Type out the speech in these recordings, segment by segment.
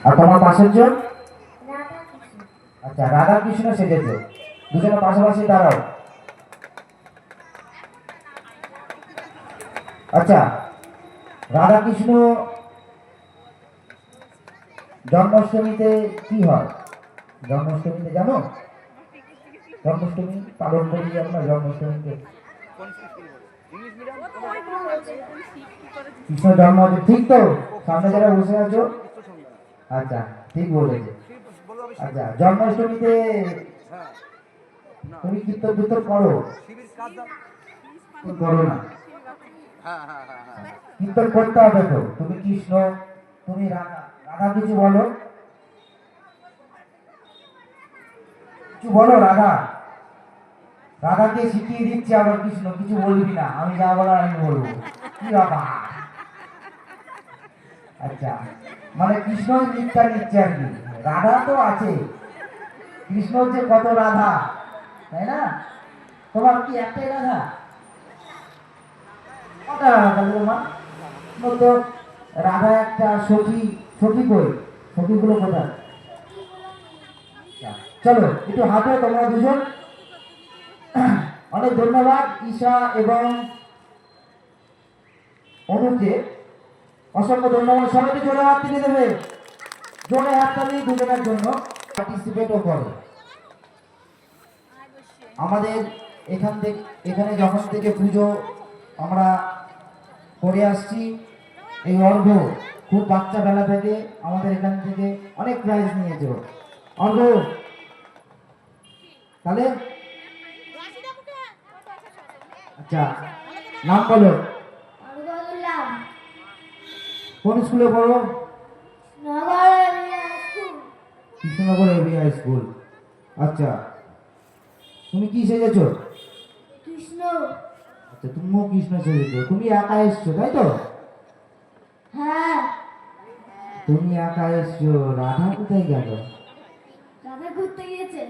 আর তোমার পাশের জন? আচ্ছা, রাধা কৃষ্ণ সেজেছে। দুজনে পাশাপাশি দাঁড়াও। আচ্ছা, রাধা কৃষ্ণ জন্মাষ্টমীতে কি হয়? জন্মাষ্টমীতে জানো? জন্মাষ্টমী পালন করি আমরা জন্মাষ্টমীতে। কৃষ্ণ জন্ম হচ্ছে, ঠিক তো? সামনে যারা বসে আছো, আচ্ছা ঠিক বলেছে। আচ্ছা, জন্মাষ্টমীতে তুমি কীর্তন টীর্তন করো? করো না? কীর্তন করতে হবে তো। তুমি কৃষ্ণ, তুমি রাধা। রাধা কিছু বলো, কিছু বলো রাধা। রাধাকে শিখিয়ে দিচ্ছে আবার কৃষ্ণ, কিছু বলবি না, আমি যা বলার আমি বলবো। কি বাবা! আচ্ছা, মানে কৃষ্ণ নিত্যা নিচ্ছে আর কি, রাধা তো আছে। কৃষ্ণ হচ্ছে কত রাধা, তাই না? তোমার কি একটাই রাধা? কটা রাধা তোমার? তো রাধা একটা, সখী। সখী কই? সখীগুলো কোথায়? চলো একটু হাতে তোমরা দুজন। অনেক ধন্যবাদ ঈশা এবং অনুকে, অসংখ্য ধন্যবাদ। সবাইকে জোরে হাত তুলে দেবে, জোরে হাত তালি দুজনের জন্য। পার্টিসিপেটও করে আমাদের এখানে যখন থেকে পুজো আমরা করে আসছি, এই অর্ঘ খুব বাচ্চা বেলা থেকে আমাদের এখান থেকে অনেক প্রাইজ নিয়েছে অর্ঘ। তাহলে আচ্ছা, নাম বলো। কোন স্কুলে পড়ো? কৃষ্ণনগর এভিয়া স্কুল। আচ্ছা, তুমি কি সেজেছো? কৃষ্ণ। আচ্ছা, তুমিও কৃষ্ণ সেজেছো। তুমি একা এসছো তাই তো? হ্যাঁ। তুমি একা এসছো, রাধা কোথায় গেল? রাধা ঘুরতে গিয়েছে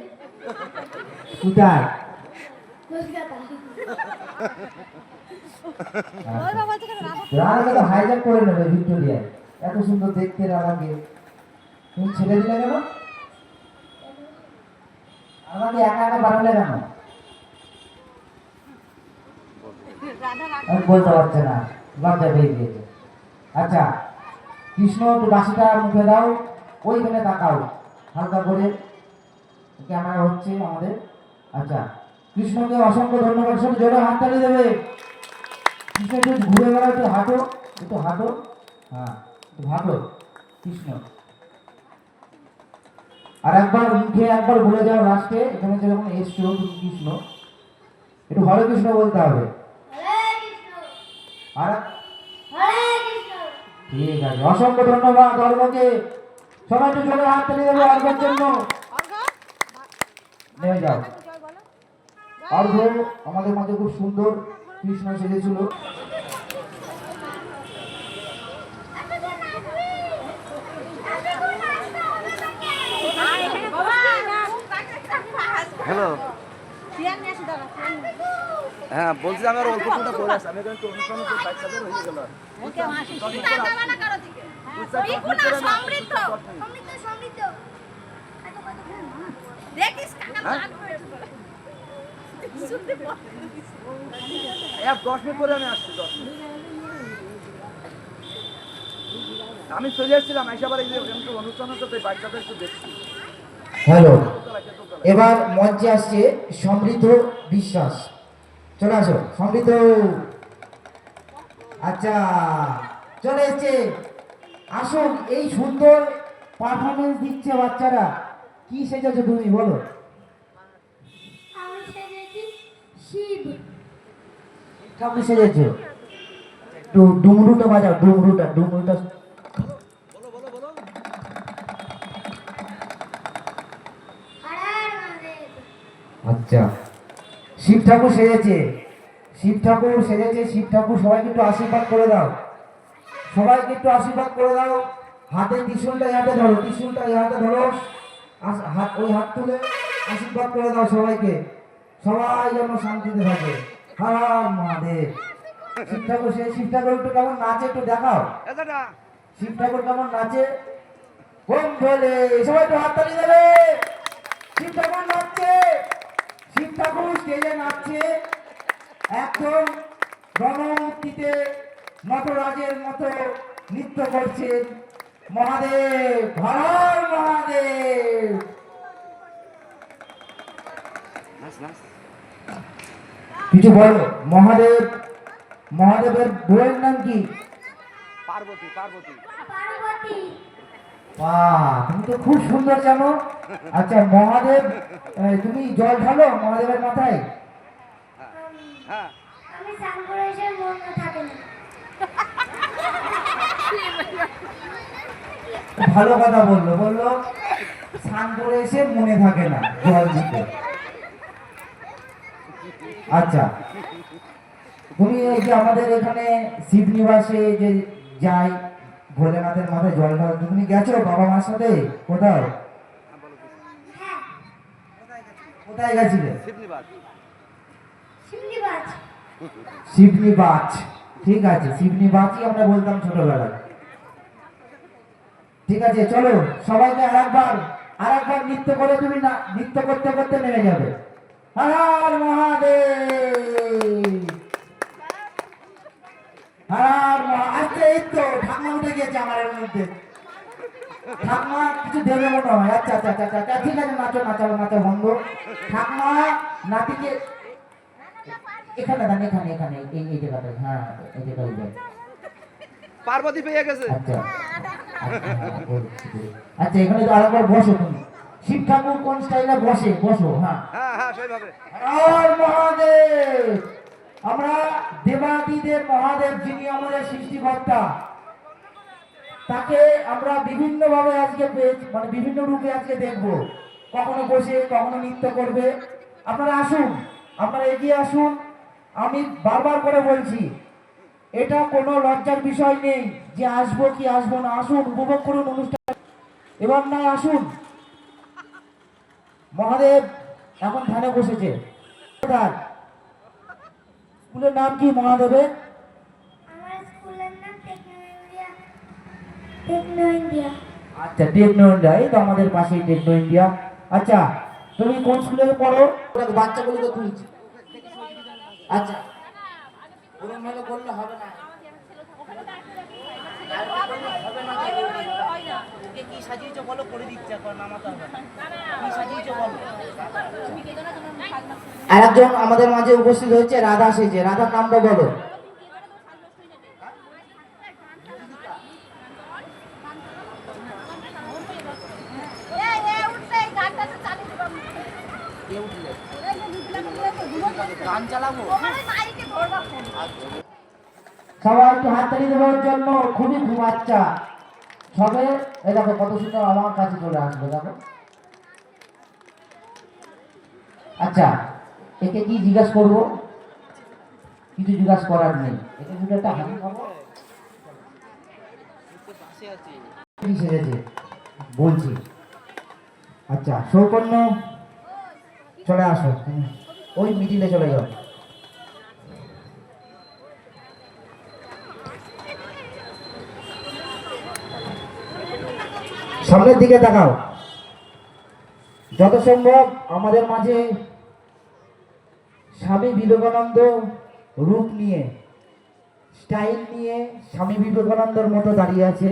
কোথায়? কলকাতা। রাধাকে তো হাইজ্যাক করে নেবে ভিক্টোরিয়া। এত সুন্দর দেখতে রাধাকে তুমি ছেড়ে দিলে কেন? আমাকে একা একা পাঠালে কেন? আমি বলতে পারছে না, লজ্জা পেয়ে গিয়েছে। আচ্ছা, কৃষ্ণ একটু বাসিটা মুখে দাও, ওইখানে তাকাও হালকা করে, ক্যামেরা হচ্ছে আমাদের। আচ্ছা, কৃষ্ণকে অসংখ্য ধন্যবাদ। সব জোরে হাততালি দেবে। কৃষ্ণ একটু ঘুরে বেড়াও, একটু হাঁটো, একটু হাঁটো। হ্যাঁ, একটু হাঁটো কৃষ্ণ। আর একবার মুখে একবার বলে যাও লাস্টে, এখানে যখন এসছো তুমি কৃষ্ণ, একটু হরে কৃষ্ণ বলতে হবে। হরে কৃষ্ণ। আর হরে কৃষ্ণ। ঠিক আছে, অসংখ্য ধন্যবাদ অর্ঘকে। সবাই একটু জোরে হাততালি দেবে অর্ঘের জন্য। নেমে যাও। অর্ঘ আমাদের মাঝে খুব সুন্দর কৃষ্ণ সেজেছিল। হ্যালো, হ্যাঁ বলছি, আমি আর অল্প কোনটা পড়ে আসছি। আমি এখানে তো অনুষ্ঠান হচ্ছে, বাচ্চাদের হয়ে গেল। এক 10 মিনিট পরে আমি আসছি, 10 মিনিট। আমি চলে এসেছিলাম, এসে আবার এই যে অনুষ্ঠান হচ্ছে, তো বাচ্চাদের একটু দেখছি। হ্যালো, এবার মঞ্চে আসছে সমৃদ্ধ বিশ্বাস। চলে আসো সমৃদ্ধ। আচ্ছা, চলে এসছে। আসুন, এই সুন্দর পারফরমেন্স দিচ্ছে বাচ্চারা। কি সেজেছো তুমি বলো? আমি সেজেছি শিব। ঠাকুর সেজেছো। একটু ডুমরুটা বাজাও, ডুমরুটা ডুমরুটা। হরে মহাদেব। আচ্ছা, শিব ঠাকুর সেজেছে। শিব ঠাকুর সেজেছে, শিব ঠাকুর। সবাইকে একটু আশীর্বাদ করে দাও, সবাইকে একটু আশীর্বাদ করে দাও। হাতে ত্রিশূলটা হাতে ধরো, ত্রিশূলটা হাতে ধরো। হাত, ওই হাত তুলে আশীর্বাদ করে দাও সবাইকে। সবাই যেন শান্তিতে থাকে। হর মহাদেব। শিব ঠাকুর, সেই শিব ঠাকুর একটু কেমন নাচে একটু দেখাও। শিব ঠাকুর কেমন নাচে বোম বলে সবাই একটু হাততালি দেবে। শিব ঠাকুর নাচছে, শিব ঠাকুর স্টেজে নাচছে, একদম রণমূর্তিতে নটরাজের মতো নৃত্য করছেন। মহাদেব, হর হর মহাদেব। কিছু বলো। মহাদেব, মহাদেবের বউয়ের নাম কি? পার্বতী পার্বতী পার্বতী। বাহ, তুমি তো খুব সুন্দর জানো। আচ্ছা মহাদেব, তুমি জল ঢালো মহাদেবের মাথায়? হ্যাঁ আমি স্নান করে এসে মন থাকে না। ভালো কথা বললো, বললো স্নান করে এসে মনে থাকে না জল দিতে। আচ্ছা তুমি এই যে আমাদের এখানে শিবনিবাসে যে যাই ভোলেনাথের মাথায় জল ঢালতে, তুমি গেছো বাবা মার সাথে কোথাও? হ্যাঁ, কোথায় গেছিলে? শিবনিবাস শিমলিবাজ। শিবনিবাজ, ঠিক আছে, শিবনিবাজই আমরা বলতাম ছোটবেলায়। ঠিক আছে, চলো সবাইকে আরেকবার নৃত্য করে তুমি না নৃত্য করতে করতে নেমে যাবে। হর হর মহাদেব, হর হর আচ্ছা এই তো ঠাকুমা উঠে গিয়েছে আমার এর মধ্যে। ঠাকুমা কিছু দেবে মনে হয়। আচ্ছা আচ্ছা আচ্ছা আচ্ছা, ঠিক আছে, নাচো নাচো নাচো বন্ধ। ঠাকুমা নাতিকে এখানে দান, এখানে এখানে এই জায়গাটায়, হ্যাঁ এই জায়গায়। পার্বতী পেয়ে গেছে। আচ্ছা আচ্ছা, এখানে তো আরেকবার বসো তুমি। শিব ঠাকুর কোন স্টাইলে বসে, বসো। হ্যাঁ হ্যাঁ হ্যাঁ সেইভাবে। হর মহাদেব। আমরা দেবাদিদেব মহাদেব যিনি আমাদের সৃষ্টিকর্তা, তাকে আমরা বিভিন্ন ভাবে আজকে মানে বিভিন্ন রূপে আজকে দেখবো। কখনো বসে, কখনো নৃত্য করবে। আপনারা আসুন, আপনারা এগিয়ে আসুন। আমি বারবার করে বলছি, এটা কোনো লজ্জার বিষয় নেই যে আসবো কি আসবো না। আসুন, উপভোগ করুন অনুষ্ঠান। এবার না আসুন। মহাদেব এখন ধ্যানে বসেছে। কোথায়? স্কুলের নাম কি মহাদেবের? আমার স্কুলের নাম টেকনো ইন্ডিয়া। Techno India. আচ্ছা টেকনো ইন্ডিয়া, এই তো আমাদের পাশেই টেকনো ইন্ডিয়া। আচ্ছা তুমি কোন স্কুলে পড়ো? বাচ্চাগুলোকে তুলছি। আচ্ছা ওরম ভাবে বললে হবে না। কি সাজিয়েছো বলো, করে দিচ্ছে, এখন নামাতে হবে না। কি সাজিয়েছো বলো। আরেকজন আমাদের মাঝে উপস্থিত হয়েছে, রাধা সেজে। রাধার নামটা বলো। গান চালাবো। সবাই একটু হাততালি দেওয়ার জন্য। খুবই খুব বাচ্চা সবে। এই দেখো কত সুন্দর আমার কাছে চলে আসবে, দেখো। আচ্ছা একে কি জিজ্ঞাসা করবো? কিছু জিজ্ঞাসা করার নেই। একে শুধু একটা হাসি খাবো। পাশে আছি। কি সেজেছে বলছি। আচ্ছা সৌকন্য চলে আসো, ওই মিডিলে চলে যাও। সামনের দিকে তাকাও। যত সম্ভব আমাদের মাঝে স্বামী বিবেকানন্দ রূপ নিয়ে, স্টাইল নিয়ে স্বামী বিবেকানন্দের মতো দাঁড়িয়ে আছে।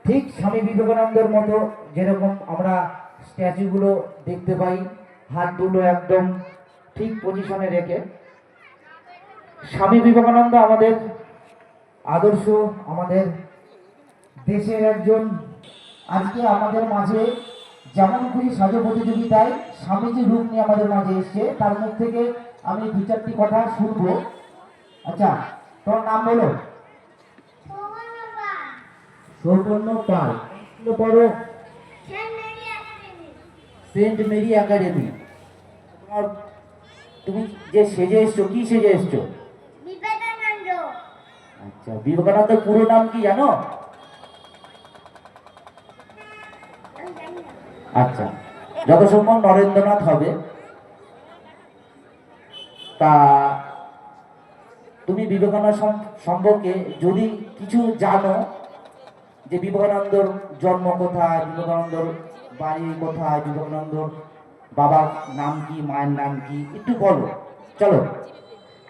ঠিক স্বামী বিবেকানন্দের মতো যেরকম আমরা স্ট্যাচুগুলো দেখতে পাই, হাত দুটো একদম ঠিক পজিশনে রেখে। স্বামী বিবেকানন্দ আমাদের আদর্শ, আমাদের দেশের একজন। আজকে আমাদের মাঝে যেমন খুশি সাজো প্রতিযোগিতায় স্বামীজি রূপ নিয়ে আমাদের মাঝে এসছে। তার মুখ থেকে আমি দু চারটি কথা শুনবো। আচ্ছা তোমার নাম বলো। সৌপর্ণ পাল। পড়ো সেন্ট মেরি একাডেমি। তোমার তুমি যে সেজে এসছো, কি সেজে এসছো? বিবেকানন্দ। আচ্ছা বিবেকানন্দের পুরো নাম কি জানো? আমি জানি না। আচ্ছা যত সম্ভব নরেন্দ্রনাথ হবে। তা তুমি বিবেকানন্দ সম্পর্কে যদি কিছু জানো, যে বিবেকানন্দর জন্ম কোথায়, বিবেকানন্দর বাড়ি কোথায়, বিবেকানন্দর বাবার নাম কি, মায়ের নাম কি, একটু বলো। চলো।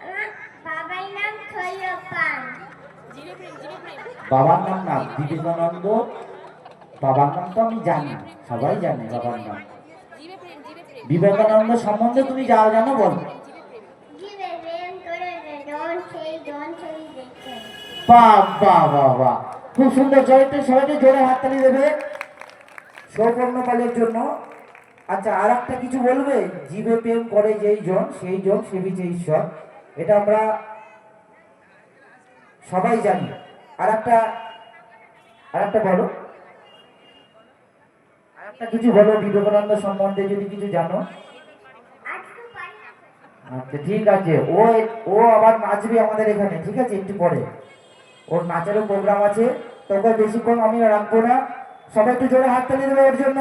আমার বাবার নাম খৈরপান। বাবার নাম না, বিবেকানন্দ বাবার নাম তো আমি জানি, সবাই জানে বাবার নাম। বিবেকানন্দ সম্বন্ধে তুমি যা জানো বলো। জীবে প্রেম করে ডন সেই দেখে। বাহ বাহ বাহ বাহ, খুব সুন্দর। জয়টা সবাইকে জোরে হাততালি দেবে সৌপর্ণ কালের জন্য। আচ্ছা, আর একটা কিছু বলবে? জীবে প্রেম করে যেই জন সেই জন সেবিছে ঈশ্বর, এটা আমরা সবাই জানি। আর একটা বলো, আর একটা কিছু বলো বিবেকানন্দ সম্বন্ধে যদি কিছু জানো। আজকে পারি না। আচ্ছা ঠিক আছে, ও আবার নাচবে আমাদের এখানে, ঠিক আছে? একটু পরে ওর নাচেরও প্রোগ্রাম আছে, তোকে বেশিক্ষণ আমি রাখবো না। সবাই একটু জোরে হাত তালি দেবে ওর জন্য।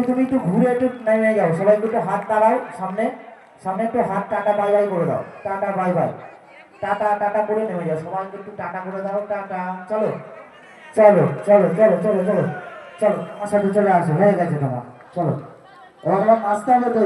তুমি একটু ঘুরে একটু নেমে যাও, সবাই একটু হাত দাঁড়াও, সামনে সামনে একটু হাত টাটা বাই বাই করে দাও, tata bye bye, tata tata করে নেমে যাও, সবাইকে একটু টাটা করে দাও, টাটা। চলো চলো চলো চলো চলো চলো চলো, আমার সাথে চলে আসো, হয়ে গেছে তোমার। চলো, এবার তোমার নাচতে হবে তো।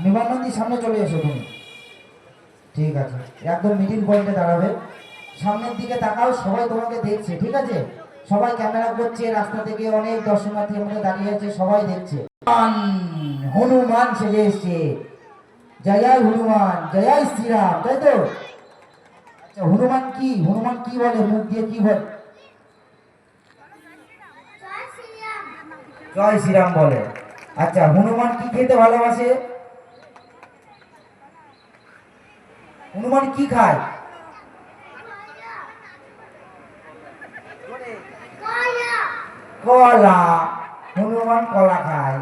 নিবানন্দী সামনে চলে এসো তুমি, ঠিক আছে? একদম মিডিল পয়েন্টে দাঁড়াবে, সামনের দিকে তাকাও, সবাই তোমাকে দেখছে, ঠিক আছে? সবাই ক্যামেরা করছে, রাস্তা থেকে অনেক দর্শনার্থী আমাদের দাঁড়িয়ে আছে, সবাই দেখছে। হনুমান সেজে এসছে, জয় জয় হনুমান, জয় জয় শ্রীরাম, তাই তো? আচ্ছা, হনুমান কি বলে, মুখ দিয়ে কি বলে? জয় শ্রীরাম। জয় শ্রীরাম বলে। আচ্ছা, হনুমান কি খেতে ভালোবাসে? হনুমান কি খায়? কলা। কলা। হনুমান কলা খায়,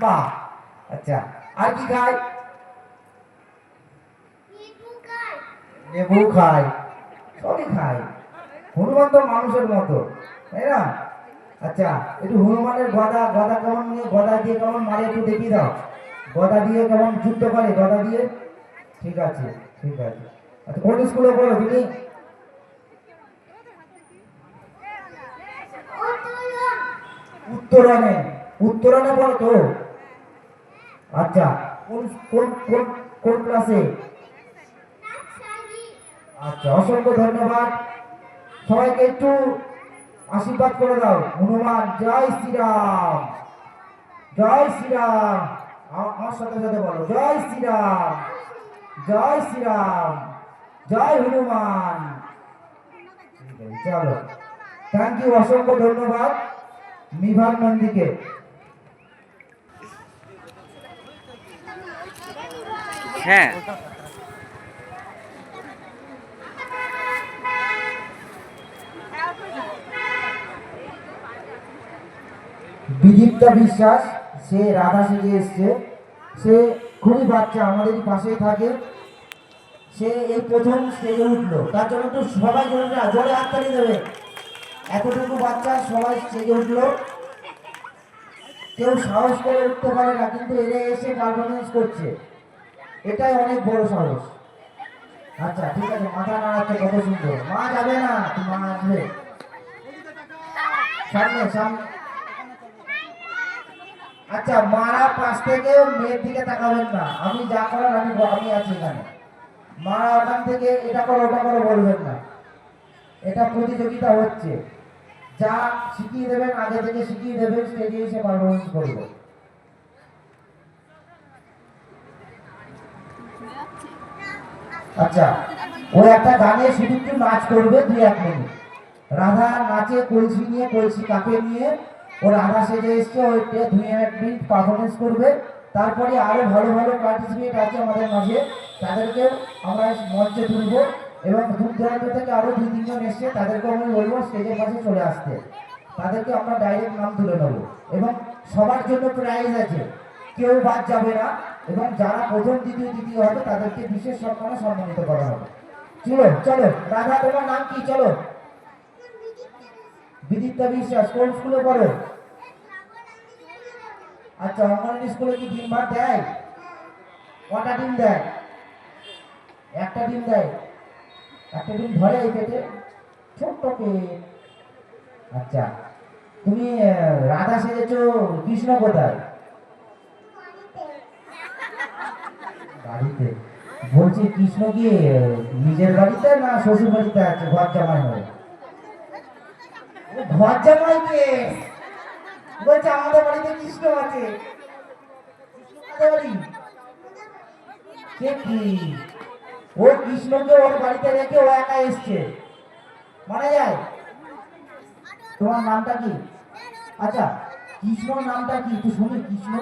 বাহ। আচ্ছা, আর কি খায়? নিপু খায়। লেবু খায়, সবই খায়। হনুমান তো মানুষের মতো, তাই না? আচ্ছা, একটু হনুমানের গদা কেমন নিয়ে, গদা দিয়ে কেমন মারে একটু দেখিয়ে দাও। গদা দিয়ে কেমন যুদ্ধ করে, গদা দিয়ে। ঠিক আছে ঠিক আছে। আচ্ছা, কোন স্কুলে পড়ো তুমি? উত্তরণে। উত্তরণে পড়ো তো? আচ্ছা, কোন কোন কোন কোন ক্লাসে? আচ্ছা, অসংখ্য ধন্যবাদ। সবাইকে একটু আশীর্বাদ করে দাও। হনুমান জয় শ্রীরাম, জয় শ্রীরাম। আমার সাথে সাথে বলো, জয় শ্রীরাম, জয় শ্রীরাম, জয় হনুমান। চলো, থ্যাংক ইউ, অসংখ্য ধন্যবাদ মিভান নন্দীকে। হ্যাঁ, বিদীপ্তা বিশ্বাস, সে রাধা সেজে এসছে, সে খুবই বাচ্চা, আমাদের পাশেই থাকে। সে এই প্রথম স্টেজে উঠলো, তার জন্য তো সবাই জোরে হাততালি দেবে। এতটুকু বাচ্চা সবাই স্টেজে উঠলো, কেউ সাহস করে উঠতে পারে না, কিন্তু এরা এসে পারফরমেন্স করছে, এটাই অনেক বড় সাহস। আচ্ছা ঠিক আছে, মাথা নাড়াচ্ছে, কত সুন্দর। মা যাবে না, মা আসবে সামনে সামনে। আচ্ছা, মারা পাশ থেকে মেয়ের দিকে তাকাবেন না, আমি যা করার আমি আছি এখানে। মারা ওখান থেকে এটা করো ওটা করো বলবেন না, এটা প্রতিযোগিতা হচ্ছে, যা শিখিয়ে দেবেন আগে থেকে শিখিয়ে দেবেন, স্টেজে এসে পারফরমেন্স করবে। আচ্ছা, ও একটা গানে শুধু একটু নাচ করবে 2-1 মিনিট। রাধা নাচে কলসি নিয়ে, কলসি কাকে নিয়ে, ও রাধা সেজে এসছে, ও 2-1 মিনিট পারফরমেন্স করবে। তারপরে আরো ভালো ভালো পার্টিসিপেট আছে আমাদের মাঝে, তাদেরকে আমরা মঞ্চে তুলবো, এবং দূর দূরান্ত থেকে আরো 2-3 জন এসছে, তাদেরকে আমি বলবো স্টেজের পাশে চলে আসতে, তাদেরকে আমরা ডাইরেক্ট নাম তুলে নেবো। এবং সবার জন্য প্রাইজ আছে, কেউ বাদ যাবে না। এবং যারা প্রথম দ্বিতীয় তৃতীয় হবে তাদেরকে বিশেষ সম্মানে সম্মানিত করা হবে। চলো চলো, রাধা তোমার নাম কি? চলো। বিদিতা বিশ্বাস। কোন স্কুলে পড়ো? আচ্ছা, অঙ্গনওয়াড়ি স্কুলে কি ডিম ভাত দেয়? কটা ডিম দেয়? একটা ডিম দেয়। একটা ডিম ধরে এই পেটে, ছোট্ট পেট। আচ্ছা, তুমি রাধা সেজেছো, কৃষ্ণ কোথায়? বাড়িতে। বলছি কৃষ্ণ কি নিজের বাড়িতে না শ্বশুর বাড়িতে আছে ঘর জামাই হয়ে? ঘর জামাই কে? বলছে আমাদের বাড়িতে কৃষ্ণ আছে। আমাদের বাড়ি কে কি? ও কৃষ্ণকে ওর বাড়িতে রেখে ও একা এসছে, মারা যায়। তোমার নামটা কি? আচ্ছা, কৃষ্ণর নামটা কি তুই শুনি? কৃষ্ণ,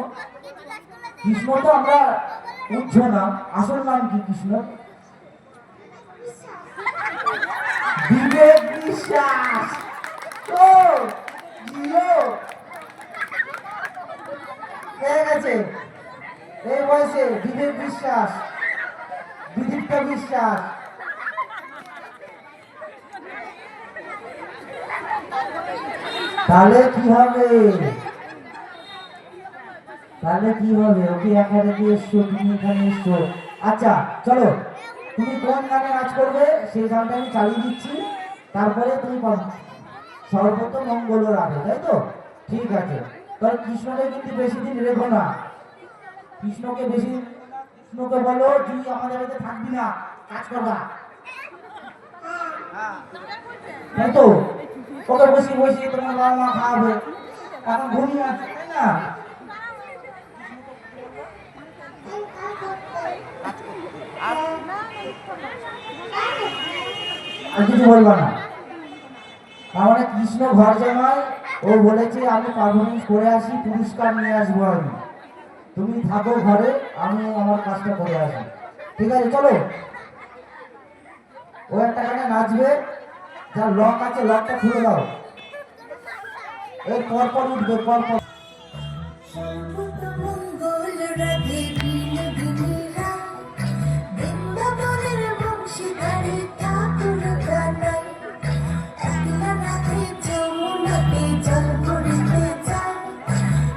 কৃষ্ণ তো আমরা উচ্চ নাম, আসল নাম কি কৃষ্ণ? বিবেক বিশ্বাস। ও জিও হয়ে গেছে এই বয়সে। বিবেক বিশ্বাস, বিদীপ্ত বিশ্বাস। তাহলে কি হবে? তাহলে কি হবে? ওকে এখানে দিয়ে এসছো, তুমি এখানে এসছো। আচ্ছা চলো, তুমি কোন গানে নাচ করবে সেই গানটা আমি চালিয়ে দিচ্ছি, তারপরে তুমি সর্বপ্রথম মঙ্গল রাধে, তাই তো? ঠিক আছে। তাহলে কৃষ্ণকে কিন্তু বেশি দিন রেখো না, কৃষ্ণকে বেশি দিন রেখো না। কৃষ্ণকে বলো তুই আমাদের বাড়িতে থাকবি না, কাজ করবা, তাই তো? ওকে বসে বসে তোমার বাবা মা খাওয়াবে, এখন ঘুমিয়ে আছে, তাই না? আর কিছু বলবা না। তাহলে কৃষ্ণ ঘর জামাই, ও বলেছে আমি পারফরমেন্স করে আসি, পুরস্কার নিয়ে আসবো আমি, তুমি থাকো ঘরে, আমি আমার কাজটা করে আসি। ঠিক আছে চলো। ও একটা গানে নাচবে, যার লক আছে লকটা খুলে দাও, এর পর পর উঠবে, পর পর। মঙ্গল রাধে দিন দিনীরা বৃন্দাবনের বংশীধারী ঠাকুর কানাই একলা রাধে যমুনাতে জল ভরিতে যায়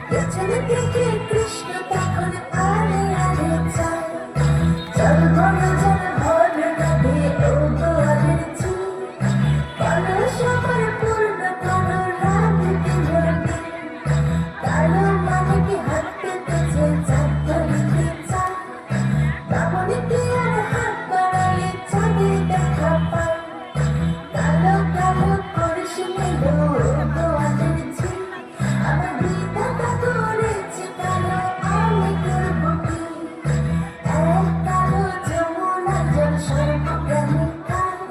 পেছনে থেকে কৃষ্ণ তখন আরে আরে যায় জল ভর রাধে ও গোয়ালের ঝি বলো সবার পূর্ণ করো রাধে দিনী কালো মানে কি হাতে তুঝে চাঁদতে চায় বামনে কি আর হাত বাড়ালে চাঁদে দেখা পায় কালো কালো করস মেলো গোয়ালের ঝি আমার বিধাতা করেছে কালো আমি করবো কি এক কালো যমুনা জল সর্বপ্রাণী খায়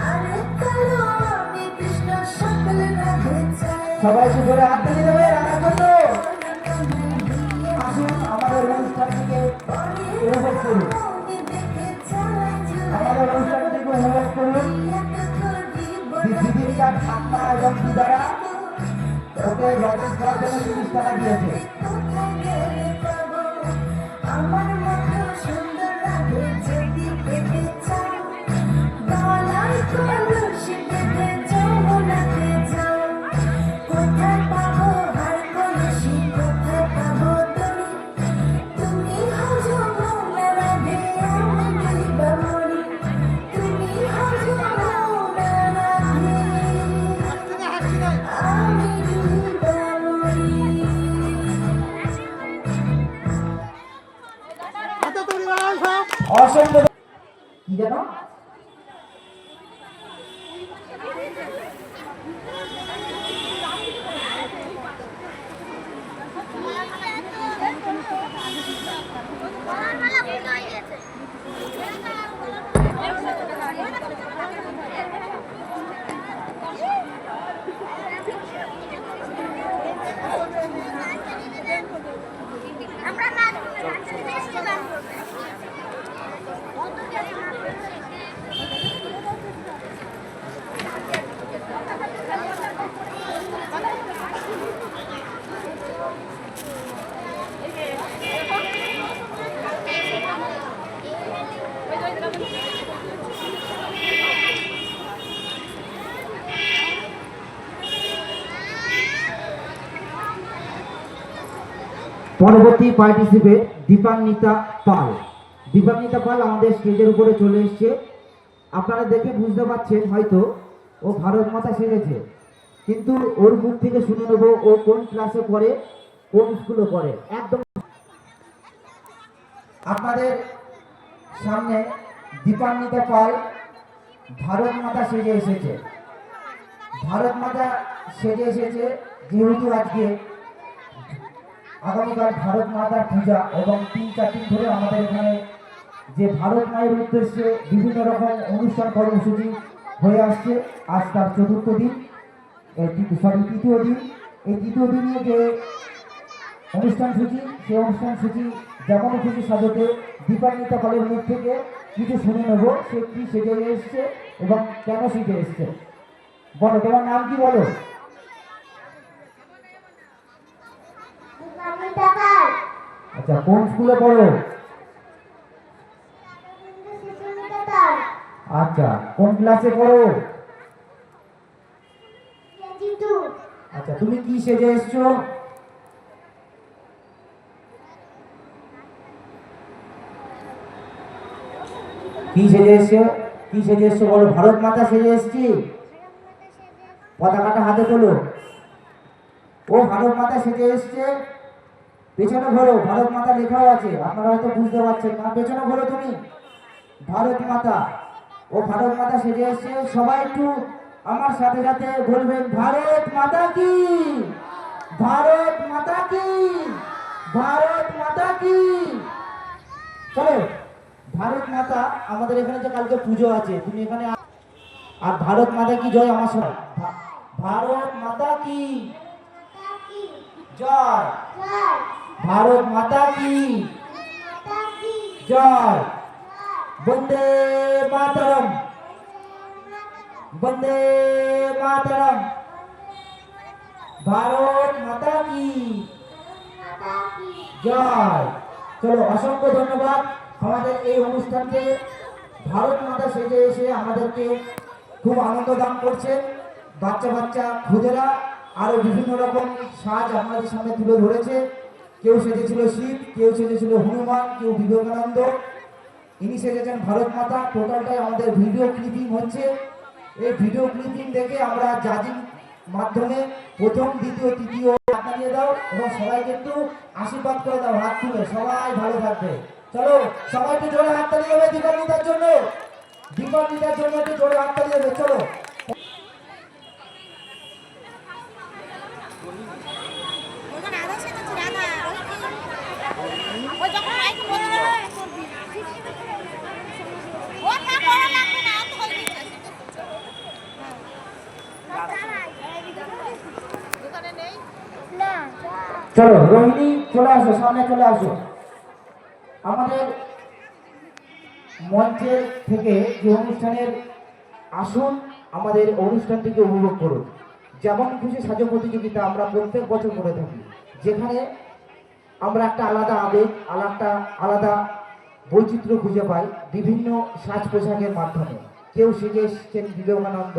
আরেক কালো আমি কৃষ্ণ সকল রাধে চাই সবাই সুন্দরে হাত দিয়ে দেবে রাখার জন্য। আসুন আমাদের অনুষ্ঠানটিকে উপভোগ করুন, আমাদের অনুষ্ঠানটিকে উপভোগ করুন। দিদির ঠাম্মা এবং দিদারা ওকে রজত করার জন্য 30 টাকা দিয়েছে। আমার মতো সুন্দর রাধে যদি পেতে চাও গলায় কলসি বেঁধে যমুনাতে যাও কোথায় পাবো হার কলসি কোথায় পাবো দড়ি তুমি হও যমুনা রাধে আমি ডুইবা মরি তুমি হও যমুনা রাধে আমি ডুইবা মরি অসংখ্য কি জানো? আমরা নাচ করব, নাচ করতে এসেছি গান করতে। পরবর্তী পার্টিসিপেট দীপান্বিতা পাল। দীপান্বিতা পাল আমাদের স্টেজের উপরে চলে এসেছে। আপনারা দেখে বুঝতে পারছেন হয়তো ও ভারত মাতা সেজেছে, কিন্তু ওর মুখ থেকে শুনে নেবো ও কোন ক্লাসে পড়ে, কোন স্কুলে পড়ে। একদম আপনাদের সামনে দীপান্বিতা পাল ভারত মাতা সেজে এসেছে। ভারত মাতা সেজে এসেছে যেহেতু আজকে আগামীকাল ভারত মাতার পূজা এবং 3-4 দিন ধরে আমাদের এখানে যে ভারত মায়ের উদ্দেশ্যে বিভিন্ন রকম অনুষ্ঠান কর্মসূচি হয়ে আসছে। আজ তার চতুর্থ দিন, তৃতীয় দিন। এই তৃতীয় দিনে যে অনুষ্ঠান সূচি, সেই অনুষ্ঠান সূচি যেমন খুশি সাজাতে দীপান্বিতা পালের মুখ থেকে কিছু শুনে নেব, সে কি সেজে এসছে এবং কেন সেজে এসছে। বলো, তোমার নাম কি বলো? আচ্ছা, কোন স্কুলে পড়ো? আচ্ছা, কোন ক্লাসে পড়ো? আচ্ছা, তুমি কি সেজে এসছো? কি সেজে এসছো? কি সেজে এসছো বলো? ভারত মাতা সেজে এসছি। পতাকাটা হাতে তোলো। ও ভারত মাতা সেজে এসছে। পেছনে ঘোরো, ভারত মাতা লেখাও আছে, আপনারা হয়তো বুঝতে পারছেন না। পেছনে ঘোরো তুমি, ভারত মাতা। ও ভারত মাতা সেজে এসছে। সবাই একটু আমার সাথে সাথে বলবেন, ভারত মাতা কি, ভারত মাতা কি, ভারত মাতা কি। চলো, ভারত মাতা আমাদের এখানে যে কালকে পুজো আছে, তুমি এখানে আর ভারত মাতা কি জয় আমার সাথে। ভারত মাতা কি জয়, ভারত মাতা কি জয়, বন্দে মাতরম, বন্দে মাতরম, ভারত মাতা কি জয়। চলো, অসংখ্য ধন্যবাদ আমাদের এই অনুষ্ঠানকে ভারত মাতা সেজে এসে আমাদেরকে খুব আনন্দ দান করছে। বাচ্চা বাচ্চা খুদেরা আরো বিভিন্ন রকম সাজ আপনাদের সামনে তুলে ধরেছে। কেউ সেজেছিল শিব, কেউ সেজেছিল হনুমান, কেউ বিবেকানন্দ, ইনি সেজেছেন ভারত মাতা। টোটালটাই আমাদের ভিডিও ক্লিপিং হচ্ছে। এই ভিডিও ক্লিপিং দেখে আমরা জাজিং মাধ্যমে প্রথম, দ্বিতীয়, তৃতীয় হাত দিয়ে দাও এবং সবাইকে একটু আশীর্বাদ করে দাও হাত তুলে। সবাই ভালো থাকবে। চলো, সবাই একটু জোরে হাত তালি দেবে দীপান্বিতার জন্য, দীপান্বিতার জন্য একটু জোরে হাত তালি দেবে। চলো। চলো রোহিণী, চলে আসো, সামনে চলে আসো। আমাদের মঞ্চের থেকে যে অনুষ্ঠানের আসুন, আমাদের অনুষ্ঠানটিকে উপভোগ করুন। যেমন খুশি সাজো প্রতিযোগিতা আমরা প্রত্যেক বছর করে থাকি, যেখানে আমরা একটা আলাদা আবেগ, আলাদা বৈচিত্র্য খুঁজে পাই বিভিন্ন সাজ পোশাকের মাধ্যমে। কেউ সেজে এসছেন বিবেকানন্দ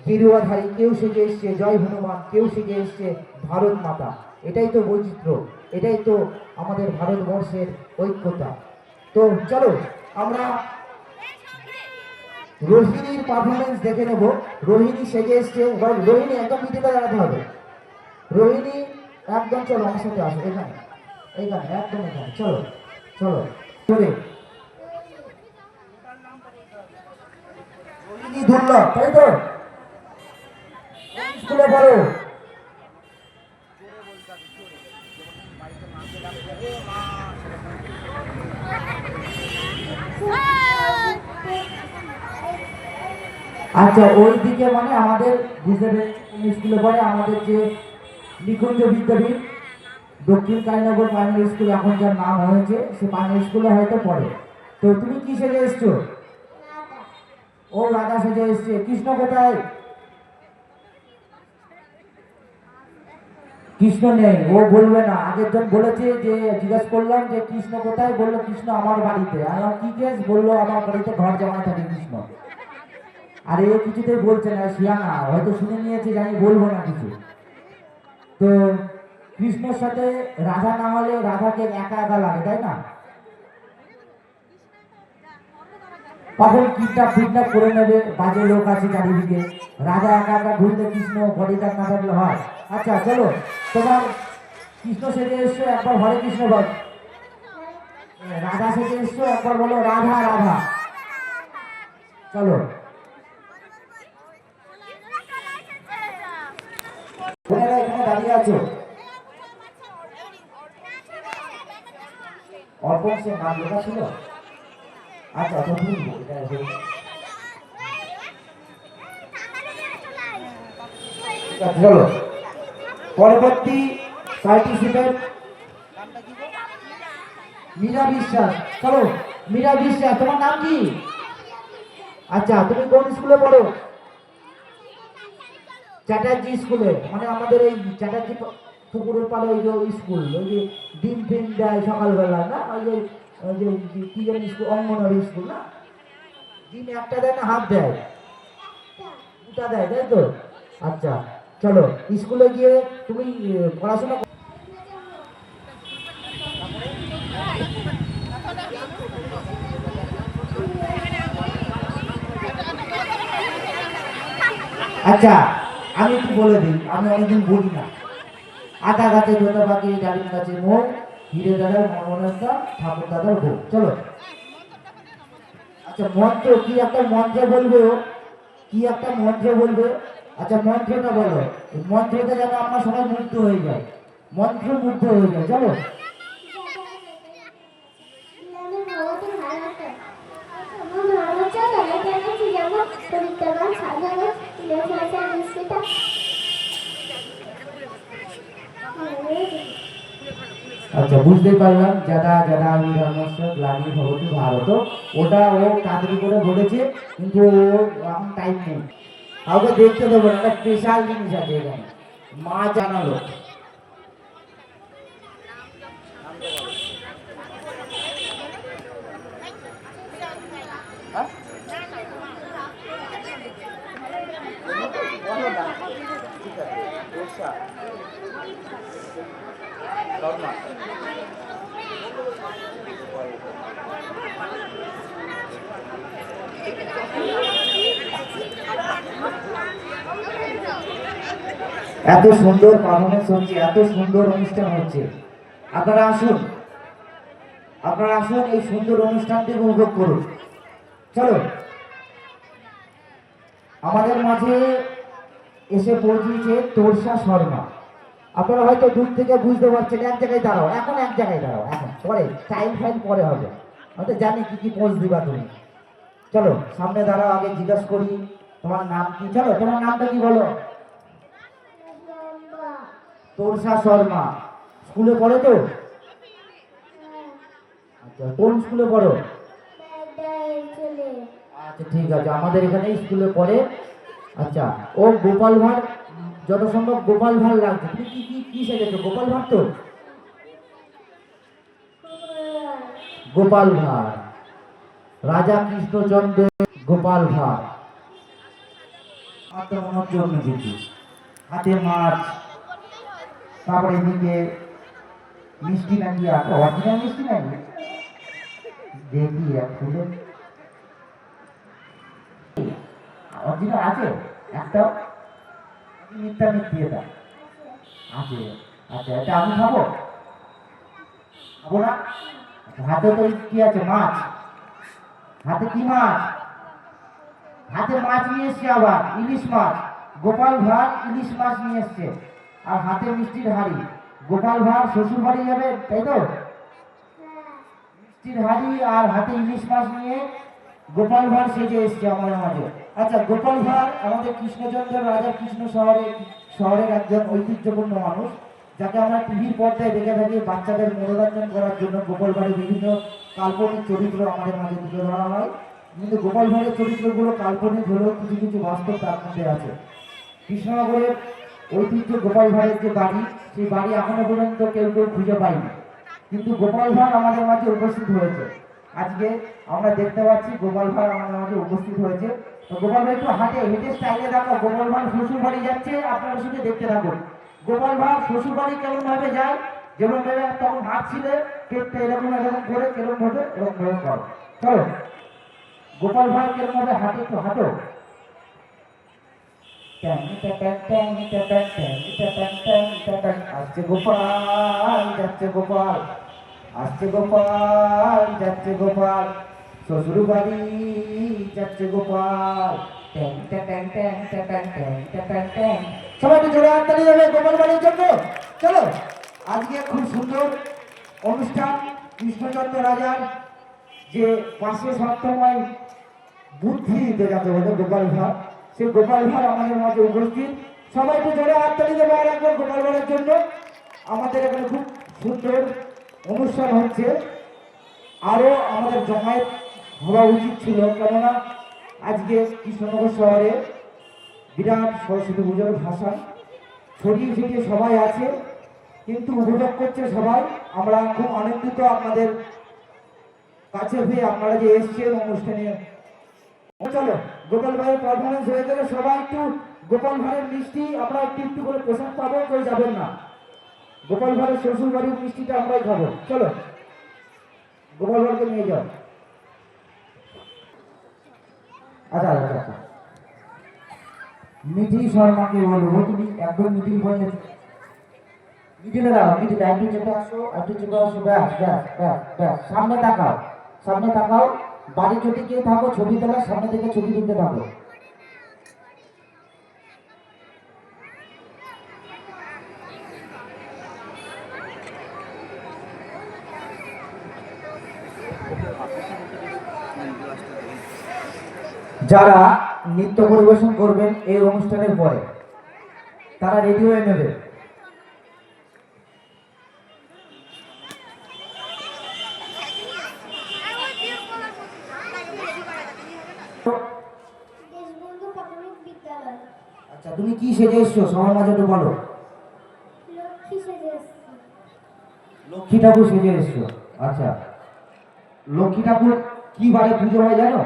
গেরুয়াধারী, কেউ সেজে এসছে জয় হনুমান, কেউ সেজে এসছে ভারত মাতা। এটাই তো বৈচিত্র্য, এটাই তো আমাদের ভারতবর্ষের ঐক্যতা। তো চলো আমরা রোহিণীর পারফরমেন্স দেখে নেব। রোহিণী সেজে এসছে। রোহিণী একদম মিডিলে দাঁড়াতে হবে। রোহিণী একদম, চলো আমার সাথে আসো, এখানে এইখানে একদম এখানে। চলো চলো চলে রোহিণী দুর্লভ, তাই তো? স্কুলে পড়ো? আচ্ছা, ওই দিকে মানে আমাদের বুঝতে পেরেছি স্কুলে পড়ে আমাদের যে নিকুঞ্জ বিদ্যাপীঠ দক্ষিণ কালীনগর প্রাইমারি স্কুল, এখন যার নাম হয়েছে, সে প্রাইমারি স্কুলে হয়তো পড়ে। তো তুমি কি সেজে এসছো? ও রাধা সেজে এসছে। কৃষ্ণ কোথায়? কৃষ্ণ নেই, ও বলবে না। আগের জন বলেছে যে জিজ্ঞেস করলাম যে কৃষ্ণ কোথায়, বললো কৃষ্ণ আমার বাড়িতে। আমি বললাম, কি কেস? বললো আমার বাড়িতে ঘর জামাই থাকে কৃষ্ণ। আর এ কিছুতেই বলছে না, শিয়ানা হয়তো শুনে নিয়েছে যে আমি বলবো না কিছু। তো কৃষ্ণর সাথে রাধা না হলে রাধাকে একা একা লাগে, তাই না? তখন কিডন্যাপ ফিডন্যাপ করে নেবে, বাজে লোক আছে চারিদিকে। রাধা একা একা ঘুরলে কৃষ্ণ বডিগার্ড না থাকলে হয়? আচ্ছা চলো, তোমার কৃষ্ণ সেজে এসছো, একবার হরে কৃষ্ণ বল। রাধা সেজে এসছো, একবার বলো রাধা রাধা। চলো, বোনেরা এখানে দাঁড়িয়ে আছো। অর্পণ সে নাম লেখা ছিল। আচ্ছা তো ভুলবো এটা এসে। আচ্ছা, চলো পরবর্তী পার্টিসিপেন্ট মীরা বিশ্বাস। চলো মীরা বিশ্বাস, তোমার নাম কি? আচ্ছা তুমি কোন স্কুলে পড়ো? চ্যাটার্জি স্কুলে, মানে আমাদের এই চ্যাটার্জি পুকুরের পাড়ে ওই যে স্কুল, ওই যে ডিম ফিম দেয় সকালবেলা না, ওই যে কি জানি স্কুল, অঙ্গনওয়াড়ি স্কুল না? ডিম একটা দেয় না হাফ দেয়? দুটা দেয়, তাই তো? আচ্ছা চলো, স্কুলে গিয়ে তুমি পড়াশোনা আচ্ছা আমি একটু বলে দিই, আমি অনেকদিন বলি না। আদা গাছে জোতা পাখি, ডালিম গাছে মোর, হিরে দাদার মনমনস্তা, ঠাকুর দাদার ভোগ। চলো, আচ্ছা মন্ত্র কি একটা মন্ত্র বলবে ও, কি একটা মন্ত্র বলবে। আচ্ছা মন্ত্রটা বলো, এই মন্ত্রটা যেন আমরা সবাই মুগ্ধ হয়ে যায়, মন্ত্র মুগ্ধ হয়ে যায়। চলো, আচ্ছা বুঝতে পারলাম। যারা যারা আমি ধর্মস্ব গ্লানি ভবতী ভারত, ওটা ও তাড়াতাড়ি করে বলেছে, কিন্তু ও এখন টাইম নেই, কাউকে দেখতে দেবো না। একটা স্পেশাল জিনিস আছে এখানে, মা জানালো। হ্যাঁ বলো না, ঠিক আছে দোসা শর্মা। এত সুন্দর পারফরমেন্স হচ্ছে, এত সুন্দর অনুষ্ঠান হচ্ছে। আপনারা আসুন, আপনারা আসুন, এই সুন্দর অনুষ্ঠানটি উপভোগ করুন। চলো, আমাদের মাঝে এসে পৌঁছেছে তোরসা শর্মা। আপনারা হয়তো দূর থেকে বুঝতে পারছেন, এক জায়গায় দাঁড়াও, এখন এক জায়গায় দাঁড়াও, এখন পরে টাইম ফাইল পরে হবে, হয়তো জানি কি কি পোজ দিবা তুমি। চলো সামনে দাঁড়াও, আগে জিজ্ঞেস করি তোমার নাম কি। চলো তোমার নামটা কি বলো? তোরসা শর্মা। স্কুলে পড়ো তো? আচ্ছা কোন স্কুলে পড়ো? আচ্ছা ঠিক আছে, আমাদের এখানে স্কুলে পড়ে। আচ্ছা ও গোপাল ভাঁড়, যত সম্ভব গোপাল ভাঁড় লাগছে। তুমি কি কি কি সেজেছো? গোপাল ভাঁড় তো? গোপাল ভাঁড়, রাজা কৃষ্ণচন্দ্রের গোপাল ভাঁড়। আর তো মনে হচ্ছে অন্য কিছু। হাতে মাছ, তারপরে এদিকে মিষ্টি নাকি আছে, অরিজিনাল মিষ্টি নাকি দেখি ফুলে অরিজিনাল আছে একটাও, মিথ্যা মিথ্যি এটা আছে। আচ্ছা এটা আমি খাবো, খাবো না? হাতে তো কি আছে? মাছ। হাতে কি মাছ? হাতে মাছ নিয়ে এসছে, আবার ইলিশ মাছ। গোপাল ভাঁড় ইলিশ মাছ নিয়ে এসছে, আর হাতে মিষ্টির হাড়ি। গোপাল ভাঁড় শ্বশুর বাড়ি যাবে, তাই তো? মিষ্টির হাড়ি আর হাতে ইলিশ মাছ নিয়ে গোপাল ভাঁড় সেজে এসছে আমাদের মাঝে। আচ্ছা গোপাল ভাঁড় আমাদের কৃষ্ণচন্দ্র রাজা কৃষ্ণ শহরের একজন ঐতিহ্যপূর্ণ মানুষ, যাকে আমরা টিভির পর্দায় দেখে থাকি বাচ্চাদের মনোরঞ্জন করার জন্য। গোপাল ভাঁড়ের বিভিন্ন কাল্পনিক চরিত্র আমাদের মাঝে তুলে ধরা হয়, কিন্তু গোপাল ভাঁড়ের চরিত্রগুলো কাল্পনিক হলেও কিছু কিছু বাস্তব তার মধ্যে আছে। কৃষ্ণনগরের ঐতিহ্য গোপাল ভাঁড়ের যে বাড়ি, সেই বাড়ি এখনো পর্যন্ত কেউ কেউ খুঁজে পায়নি, কিন্তু গোপাল ভাঁড় আমাদের মাঝে উপস্থিত হয়েছে। আজকে আমরা দেখতে পাচ্ছি গোপাল ভাঁড় আমাদের মাঝে উপস্থিত হয়েছে। তো গোপাল ভাঁড় একটু হেঁটে স্টাইলে দেখো, গোপাল ভাঁড় শ্বশুর বাড়ি যাচ্ছে, আপনারা শুধু দেখতে থাকুন। গোপাল ভাঁড় শ্বশুর বাড়ি কেমন ভাবে যায়, যেমন ভাবে তখন হাঁটছিলে, পেটটা এরকম এরকম করে কেরম ভাবে এরকম ভাবে করো। চলো গোপাল ভাঁড় কেরম ভাবে হাঁটে, একটু হাঁটো। আসছে গোপাল, যাচ্ছে গোপাল, আসছে গোপাল, যাচ্ছে গোপাল, শ্বশুর বাড়ি যাচ্ছে গোপাল। সবাই একটু জোরে হাততালি দেবে গোপাল বাড়ির জন্য। চলো, আজকে খুব সুন্দর অনুষ্ঠান। কৃষ্ণচন্দ্র রাজার যে পাশে সবসময় বুদ্ধি দিতে যাতে বলে গোপাল ভাঁড়, সেই গোপাল ভাঁড় আমাদের মাঝে উপস্থিত। সবাই একটু জোরে হাততালি দেবে আর একবার গোপাল ভাঁড়ের জন্য। আমাদের এখানে খুব সুন্দর অনুষ্ঠান হচ্ছে, আরো আমাদের জমায়েত হওয়া উচিত ছিল, কেননা আজকে কৃষ্ণনগর শহরে বিরাট সরস্বতী পুজোর ভাষণ ছড়িয়ে ছিটিয়ে সবাই আছে, কিন্তু উপভোগ করছে সবাই। আমরা খুব আনন্দিত আপনাদের কাছে হয়ে, আপনারা যে এসছেন অনুষ্ঠানে। চলো, গোপাল ভাইয়ের পারফরমেন্স হয়ে গেলে সবাই একটু গোপাল ভাঁড়ের মিষ্টি আমরা একটু একটু করে প্রসাদ পাবো, কেউ যাবেন না। গোপাল ভাঁড়ের শ্বশুর বাড়ির মিষ্টিটা আমরাই খাবো। চলো, গোপাল ভাঁড়কে নিয়ে যাও। আচ্ছা আচ্ছা আচ্ছা, মিঠি শর্মাকে বলবো, তুমি একদম মিটিং বলে মিটিংয়ে দাও, মিটিং একটু চেপে আসো, একটু চেপে আসো, ব্যাস ব্যাস ব্যাস ব্যাস, সামনে তাকাও, সামনে তাকাও। বাড়ি যদি কেউ থাকো ছবি তোলার, সামনে থেকে ছবি তুলতে থাকো। যারা নৃত্য পরিবেশন করবেন এই অনুষ্ঠানের পরে, তারা রেডি হয়ে নেবে। দেশবন্ধু প্রাথমিক বিদ্যালয়। আচ্ছা, তুমি কি সেজে এসছো সবার মাঝে একটু বলো। লক্ষ্মী সেজে এসেছি। লক্ষ্মী ঠাকুর সেজে এসছো। আচ্ছা, লক্ষ্মী ঠাকুর কি বারে পুজো হয় জানো?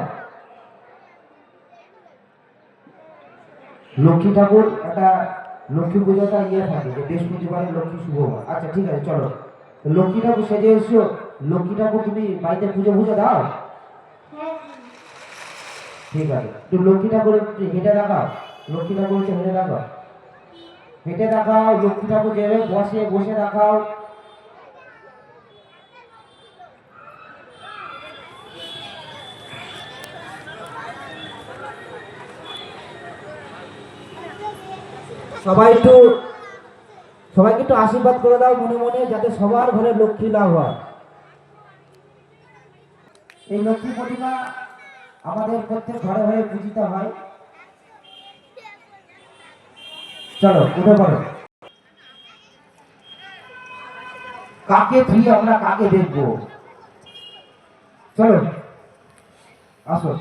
লক্ষ্মী ঠাকুর একটা লক্ষ্মী পুজোটা ইয়ে থাকে যে বৃহস্পতিবারে লক্ষ্মী শুভ হয়। আচ্ছা ঠিক আছে, চলো লক্ষ্মী ঠাকুর সেজে এসছো। লক্ষ্মী ঠাকুর তুমি বাড়িতে পুজো পুজো দাও? হ্যাঁ, ঠিক আছে, একটু লক্ষ্মী ঠাকুর একটু হেঁটে দেখাও। লক্ষ্মী ঠাকুর হচ্ছে হেঁটে দেখাও, হেঁটে দেখাও। লক্ষ্মী ঠাকুর যেভাবে বসে বসে দেখাও। সবাইকে একটু আশীর্বাদ করে দাও মনে মনে, যাতে সবার ঘরে লক্ষ্মী লাভ হয়। এই লক্ষ্মী প্রতিমা আমাদের প্রত্যেক ঘরে ঘরে পূজিত হয়। চলো উঠে পড়ো। কাকে থুই আমরা কাকে দেখবো, চলো আসো।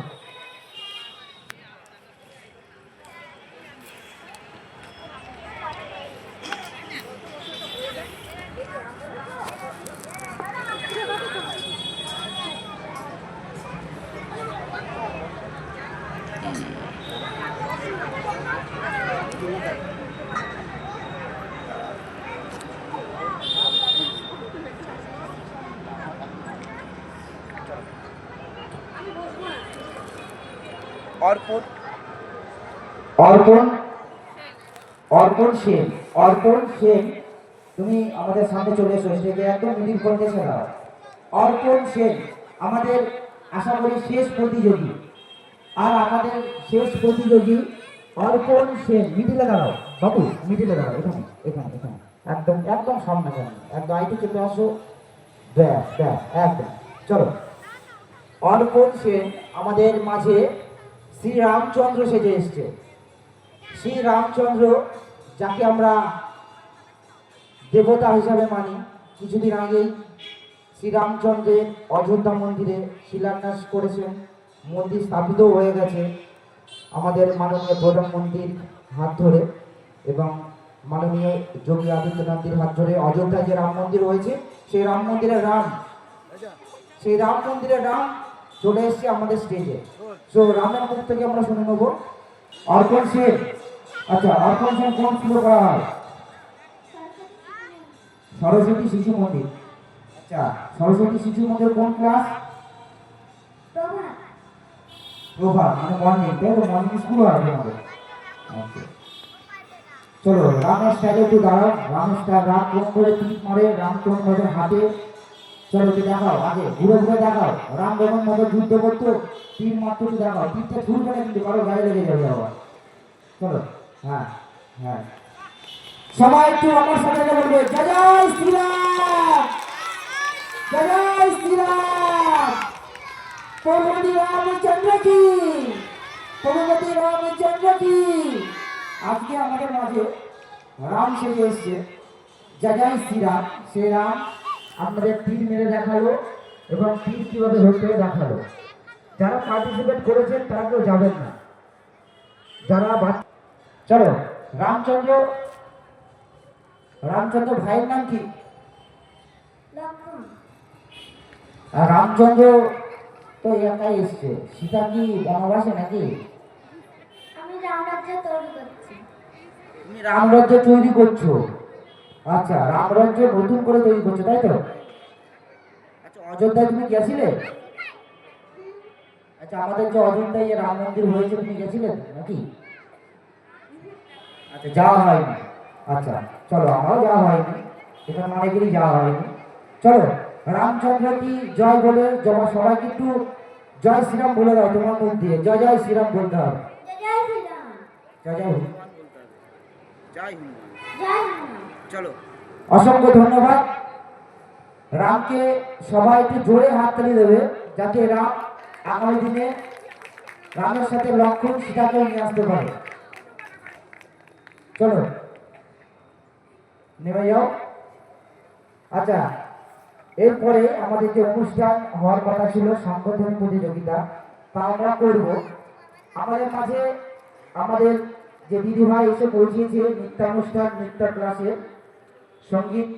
অর্পণ অর্পণ অর্পণ সেন, অর্পণ সেন, তুমি আমাদের সামনে চলে এসো, স্টেজে একদম মিটিং করতে দাও। অর্পণ সেন আমাদের আশা করি শেষ প্রতিযোগী, আর আমাদের শেষ প্রতিযোগী অর্পণ সেন। মিডিলে দাঁড়াও বাবু, মিডিলে দাঁড়াও, এখানে এখানে এখানে, একদম একদম সামনে সামনে, একদম আইটি চেপে আসো, ব্যাস ব্যাস একদম। চলো, অর্পণ সেন আমাদের মাঝে শ্রী রামচন্দ্র সেজে এসছে। শ্রী রামচন্দ্র, যাকে আমরা দেবতা হিসাবে মানি, কিছুদিন আগেই শ্রীরামচন্দ্রের অযোধ্যা মন্দিরে শিলান্যাস করেছেন, মন্দির স্থাপিতও হয়ে গেছে আমাদের মাননীয় প্রধানমন্ত্রীর হাত ধরে, এবং মাননীয় যোগী আদিত্যনাথের হাত ধরে অযোধ্যায় যে রাম মন্দির হয়েছে সেই রাম মন্দিরের রাম, সেই রাম মন্দিরের রাম চলে এসেছে আমাদের স্টেজে। সো রামের মুখ থেকে আমরা শুনে নেবো। অর্পণ সেন, আচ্ছা অর্পণ সেন কোন স্কুলে করা হয়? সরস্বতী শিশু মন্দির। আচ্ছা সরস্বতী শিশু মন্দির কোন ক্লাস? প্রভাত প্রভাত মানে মর্নিং, তাই তো? মর্নিং স্কুল হয় আমাদের। আচ্ছা চলো রামের স্টাইলে একটু দাঁড়াও। রামের স্টাইল, রাম কোন করে তীর মারে, রাম কোন ভাবে হাতে, চলো একটু দেখাও, আগে ঘুরে ঘুরে দেখাও। রাম যখন মতো যুদ্ধ করতো তীর মারতো, একটু দেখাও। তীরটা ছুটবে না কিন্তু, কারো গায়ে লেগে যাবে আবার। চলো, হ্যাঁ হ্যাঁ, সবাই একটু আমার সাথে বলবে জয় জয় শ্রীরাম, জয় জয় শ্রীরাম, প্রভুপতি রামচন্দ্র কি, প্রভুপতি রামচন্দ্র কি। আজকে আমাদের মাঝে রাম সেজে এসছে, জয় জয় শ্রীরাম। সে রাম আপনাদের তীর মেরে দেখালো এবং তীর কিভাবে ধরতে হয় দেখালো। যারা পার্টিসিপেট করেছেন তারা কেউ যাবেন না, যারা চলো রামচন্দ্র, রামচন্দ্র ভাইয়ের নাম কি? লক্ষণ আর রামচন্দ্র তো একাই এসছে, সীতা কি বনবাসে নাকি? আমি রামরাজ্য তৈরি করছি। তুমি রামরাজ্য তৈরি করছো? আচ্ছা রামরাজ্য নতুন করে তৈরি করছো, তাই তো? আচ্ছা অযোধ্যায় তুমি গেছিলে? আচ্ছা আমাদের যে অযোধ্যায় যে রাম মন্দির হয়েছে তুমি গেছিলে নাকি? আচ্ছা যাওয়া হয়নি। আচ্ছা চলো আমরাও যাওয়া হয়নি, এখানে অনেকেরই যাওয়া হয়নি। চলো রামচন্দ্র কি জয় বলে জমা সবাইকে একটু জয় শ্রীরাম বলে দাও তোমার মুখ দিয়ে। জয় জয় শ্রীরাম বলতে হবে। জয় জয় শ্রীরাম, জয় জয় হনুমান। জয় হনুমান। জয় হনুমান। চলো। অসংখ্য ধন্যবাদ। রামকে সবাই একটু জোরে হাততালি দেবে, যাতে রাম আগামী দিনে রামের সাথে লক্ষণ সীতাকেও নিয়ে আসতে পারে। চলো নেমে যাও। আচ্ছা এরপরে আমাদের যে অনুষ্ঠান হওয়ার কথা ছিল সংগঠন প্রতিযোগিতা, তা আমরা করব। আমাদের মাঝে আমাদের যে দিদিভাই এসে পৌঁছিয়েছে নৃত্যানুষ্ঠান, নৃত্য ক্লাসে সঙ্গীত